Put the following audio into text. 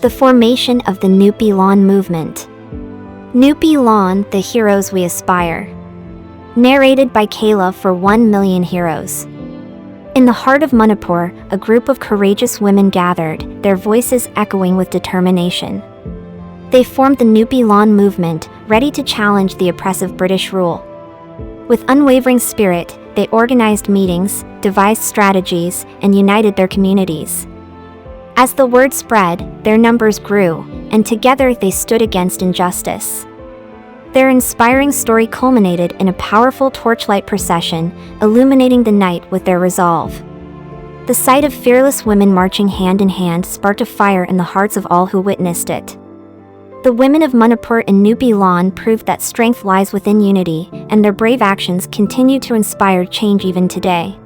The formation of the Nupi Lan Movement. Nupi Lan, the heroes we aspire. Narrated by Kayla for 1 Million Heroes. In the heart of Manipur, a group of courageous women gathered, their voices echoing with determination. They formed the Nupi Lan Movement, ready to challenge the oppressive British rule. With unwavering spirit, they organized meetings, devised strategies, and united their communities. As the word spread, their numbers grew, and together they stood against injustice. Their inspiring story culminated in a powerful torchlight procession, illuminating the night with their resolve. The sight of fearless women marching hand in hand sparked a fire in the hearts of all who witnessed it. The women of Manipur and Nupi Lan proved that strength lies within unity, and their brave actions continue to inspire change even today.